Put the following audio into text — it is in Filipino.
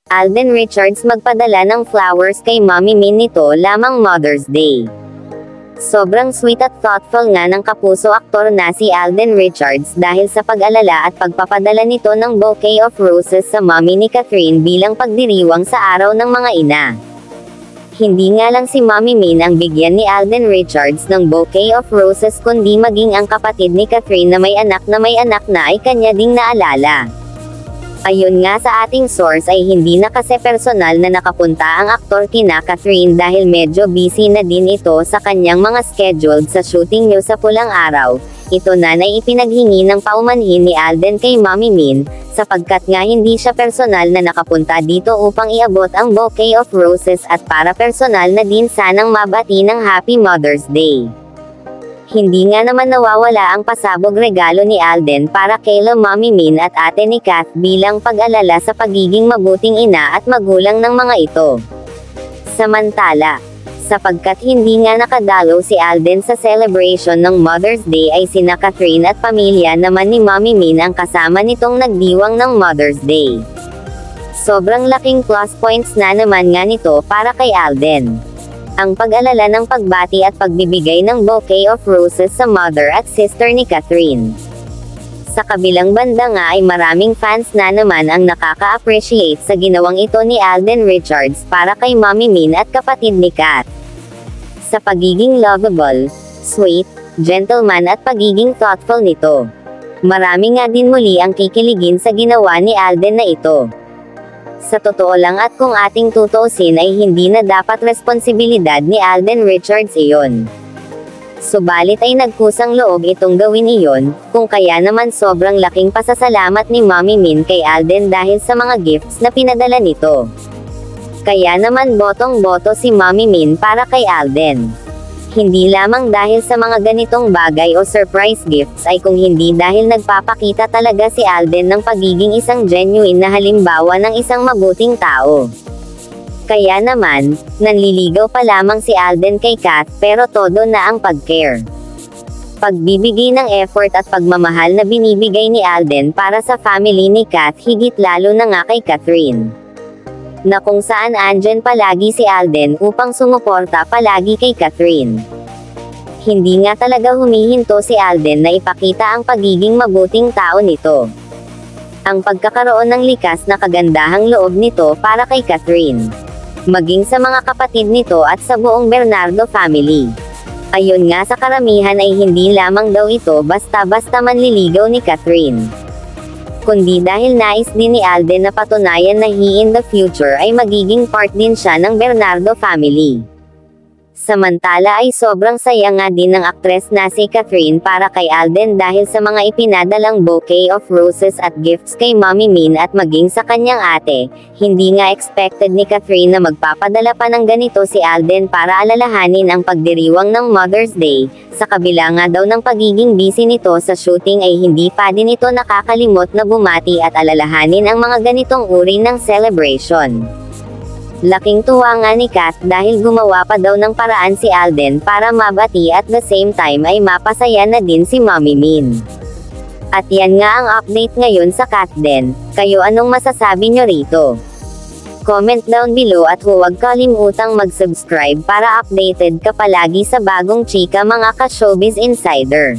Alden Richards magpadala ng flowers kay Mommy Min nito lamang Mother's Day. Sobrang sweet at thoughtful nga ng kapuso aktor na si Alden Richards dahil sa pag-alala at pagpapadala nito ng bouquet of roses sa mommy ni Catherine bilang pagdiriwang sa araw ng mga ina. Hindi nga lang si Mommy Min ang bigyan ni Alden Richards ng bouquet of roses kundi maging ang kapatid ni Catherine na may anak na ay kanya ding naalala. Ayon nga sa ating source ay hindi na kasi personal na nakapunta ang aktor kina Catherine dahil medyo busy na din ito sa kanyang mga scheduled sa shooting niyo sa Pulang Araw. Ito na ipinaghingi ng paumanhin ni Alden kay Mommy Min, sapagkat nga hindi siya personal na nakapunta dito upang iabot ang bouquet of roses at para personal na din sanang mabati ng Happy Mother's Day. Hindi nga naman nawawala ang pasabog regalo ni Alden para kay Mommy Min at ate ni Kath bilang pag-alala sa pagiging mabuting ina at magulang ng mga ito. Samantala, sapagkat hindi nga nakadalo si Alden sa celebration ng Mother's Day ay sina Catherine at pamilya naman ni Mommy Min ang kasama nitong nagdiwang ng Mother's Day. Sobrang laking plus points na naman nga nito para kay Alden. Ang pag-alala ng pagbati at pagbibigay ng bouquet of roses sa mother at sister ni Catherine. Sa kabilang banda nga ay maraming fans na naman ang nakaka-appreciate sa ginawang ito ni Alden Richards para kay Mommy Min at kapatid ni Kath. Sa pagiging lovable, sweet, gentleman at pagiging thoughtful nito. Marami nga din muli ang kikiligin sa ginawa ni Alden na ito. Sa totoo lang at kung ating tutuusin ay hindi na dapat responsibilidad ni Alden Richards iyon. Subalit ay nagkusang loob itong gawin iyon, kung kaya naman sobrang laking pasasalamat ni Mommy Min kay Alden dahil sa mga gifts na pinadala nito. Kaya naman botong-boto si Mommy Min para kay Alden. Hindi lamang dahil sa mga ganitong bagay o surprise gifts ay kung hindi dahil nagpapakita talaga si Alden ng pagiging isang genuine na halimbawa ng isang mabuting tao. Kaya naman, nanliligaw pa lamang si Alden kay Kath pero todo na ang pag-care. Pagbibigay ng effort at pagmamahal na binibigay ni Alden para sa family ni Kath higit lalo na nga kay Catherine. Na kung saan andyan palagi si Alden upang sumuporta palagi kay Catherine. Hindi nga talaga humihinto si Alden na ipakita ang pagiging mabuting tao nito. Ang pagkakaroon ng likas na kagandahang loob nito para kay Catherine. Maging sa mga kapatid nito at sa buong Bernardo family. Ayon nga sa karamihan ay hindi lamang daw ito basta-basta manliligaw ni Catherine. Kundi dahil nais din ni Alden na patunayan na he in the future ay magiging part din siya ng Bernardo family. Samantala ay sobrang saya nga din ng aktres na si Catherine para kay Alden dahil sa mga ipinadalang bouquet of roses at gifts kay Mommy Min at maging sa kanyang ate. Hindi nga expected ni Catherine na magpapadala pa ng ganito si Alden para alalahanin ang pagdiriwang ng Mother's Day. Sa kabila nga daw ng pagiging busy nito sa shooting ay hindi pa din ito nakakalimot na bumati at alalahanin ang mga ganitong uri ng celebration. Laking tuwa nga ni Kath dahil gumawa pa daw ng paraan si Alden para mabati at the same time ay mapasaya na din si Mommy Min. At yan nga ang update ngayon sa Kathden. Kayo anong masasabi nyo rito? Comment down below at huwag kalimutang mag-subscribe para updated ka palagi sa bagong chika mga ka-showbiz insider.